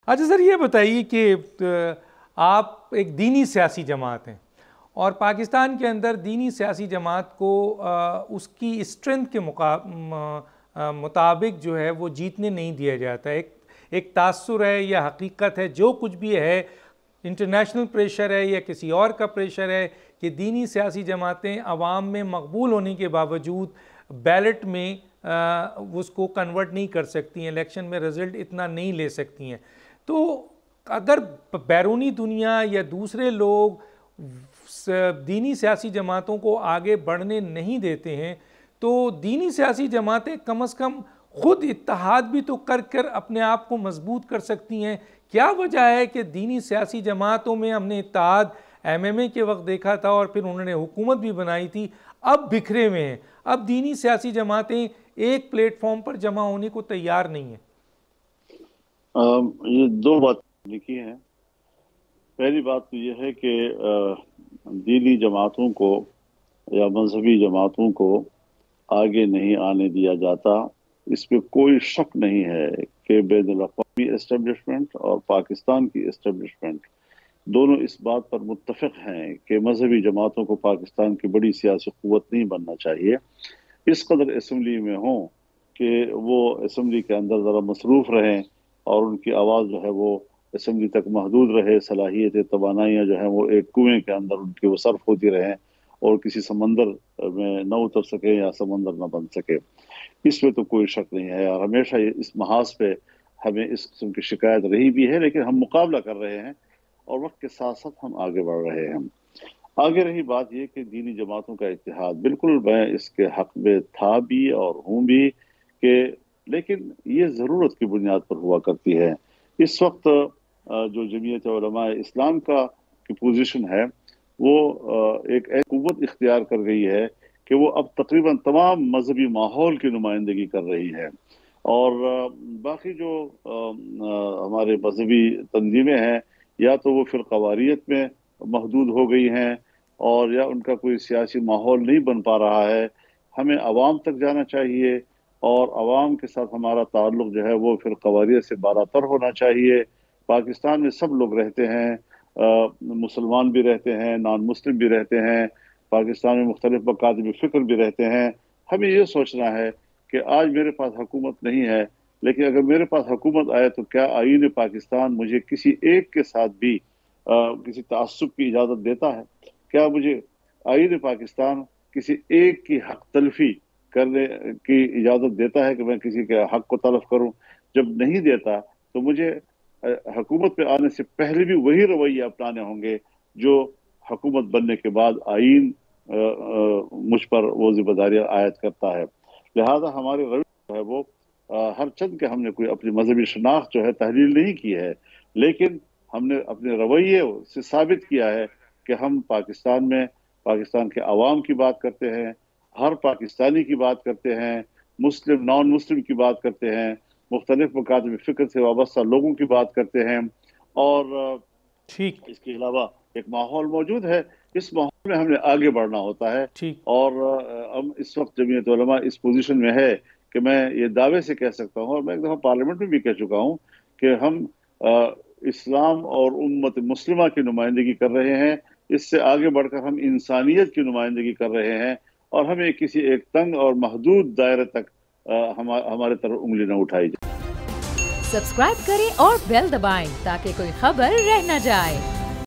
اچھا سر، یہ بتائیے کہ آپ ایک دینی سیاسی جماعت ہیں اور پاکستان کے اندر دینی سیاسی جماعت کو اس کی اسٹرینتھ کے مطابق جو ہے وہ جیتنے نہیں دیا جاتا. ایک تاثر ہے یا حقیقت ہے، جو کچھ بھی ہے، انٹرنیشنل پریشر ہے یا کسی اور کا پریشر ہے کہ دینی سیاسی جماعتیں عوام میں مقبول ہونے کے باوجود بیلٹ میں اس کو کنورٹ نہیں کر سکتی ہیں، الیکشن میں رزلٹ اتنا نہیں لے سکتی ہیں. تو اگر بیرونی دنیا یا دوسرے لوگ دینی سیاسی جماعتوں کو آگے بڑھنے نہیں دیتے ہیں تو دینی سیاسی جماعتیں کم از کم خود اتحاد بھی تو کر اپنے آپ کو مضبوط کر سکتی ہیں. کیا وجہ ہے کہ دینی سیاسی جماعتوں میں ہم نے اتحاد MMA کے وقت دیکھا تھا اور پھر انہوں نے حکومت بھی بنائی تھی، اب بکھرے ہوئے ہیں، اب دینی سیاسی جماعتیں ایک پلیٹ فارم پر جمع ہونے کو تیار نہیں ہیں؟ یہ دو باتیں لکھی ہیں. پہلی بات تو یہ ہے کہ دینی جماعتوں کو یا مذہبی جماعتوں کو آگے نہیں آنے دیا جاتا. اس پہ کوئی شک نہیں ہے کہ بین الاقوامی اسٹیبلشمنٹ اور پاکستان کی اسٹیبلشمنٹ دونوں اس بات پر متفق ہیں کہ مذہبی جماعتوں کو پاکستان کی بڑی سیاسی قوت نہیں بننا چاہیے. اس قدر اسمبلی میں ہوں کہ وہ اسمبلی کے اندر ذرا مصروف رہیں اور ان کی آواز جو ہے وہ اسمبلی تک محدود رہے، صلاحیت توانائیاں جو ہیں وہ ایک کنویں کے اندر ان کی وہ صرف ہوتی رہیں اور کسی سمندر میں نہ اتر سکے یا سمندر نہ بن سکے. اس میں تو کوئی شک نہیں ہے اور ہمیشہ اس محاذ پہ ہمیں اس قسم کی شکایت رہی بھی ہے، لیکن ہم مقابلہ کر رہے ہیں اور وقت کے ساتھ ساتھ ہم آگے بڑھ رہے ہیں. آگے رہی بات یہ کہ دینی جماعتوں کا اتحاد، بالکل میں اس کے حق میں تھا بھی اور ہوں بھی کہ لیکن یہ ضرورت کی بنیاد پر ہوا کرتی ہے. اس وقت جو جمعیت علماء اسلام کی پوزیشن ہے وہ ایک قوت اختیار کر گئی ہے کہ وہ اب تقریباً تمام مذہبی ماحول کی نمائندگی کر رہی ہے اور باقی جو ہمارے مذہبی تنظیمیں ہیں یا تو وہ فرقواریت میں محدود ہو گئی ہیں اور یا ان کا کوئی سیاسی ماحول نہیں بن پا رہا ہے. ہمیں عوام تک جانا چاہیے اور عوام کے ساتھ ہمارا تعلق جو ہے وہ فرقواریت سے بالاتر ہونا چاہیے. پاکستان میں سب لوگ رہتے ہیں، مسلمان بھی رہتے ہیں، نان مسلم بھی رہتے ہیں، پاکستان میں مختلف مکاتب فکر بھی رہتے ہیں. ہمیں یہ سوچنا ہے کہ آج میرے پاس حکومت نہیں ہے، لیکن اگر میرے پاس حکومت آئے تو کیا آئین پاکستان مجھے کسی ایک کے ساتھ بھی کسی تعصب کی اجازت دیتا ہے؟ کیا مجھے آئین پاکستان کسی ایک کی حق تلفی کرنے کی اجازت دیتا ہے کہ میں کسی کے حق کو تلف کروں؟ جب نہیں دیتا تو مجھے حکومت پہ آنے سے پہلے بھی وہی رویے اپنانے ہوں گے جو حکومت بننے کے بعد آئین مجھ پر وہ ذمہ داریاں عائد کرتا ہے. لہذا ہمارے رویے جو ہے وہ ہر چند کے ہم نے کوئی اپنی مذہبی شناخت جو ہے تحلیل نہیں کی ہے، لیکن ہم نے اپنے رویے سے ثابت کیا ہے کہ ہم پاکستان میں پاکستان کے عوام کی بات کرتے ہیں، ہر پاکستانی کی بات کرتے ہیں، مسلم نان مسلم کی بات کرتے ہیں، مختلف مکاتب فکر سے وابستہ لوگوں کی بات کرتے ہیں اور اس کے علاوہ ایک ماحول موجود ہے. اس ماحول میں ہم نے آگے بڑھنا ہوتا ہے اور ہم اس وقت جمعیت علماء اس پوزیشن میں ہے کہ میں یہ دعوے سے کہہ سکتا ہوں اور میں ایک دفعہ پارلیمنٹ میں بھی کہہ چکا ہوں کہ ہم اسلام اور امت مسلمہ کی نمائندگی کر رہے ہیں. اس سے آگے بڑھ کر ہم انسانیت کی نمائندگی کر رہے ہیں اور ہمیں کسی ایک تنگ اور محدود دائرے تک ہمارے طرف انگلی نہ اٹھائی جائے. سبسکرائب کریں اور بیل دبائیں تاکہ کوئی خبر رہ نہ جائے.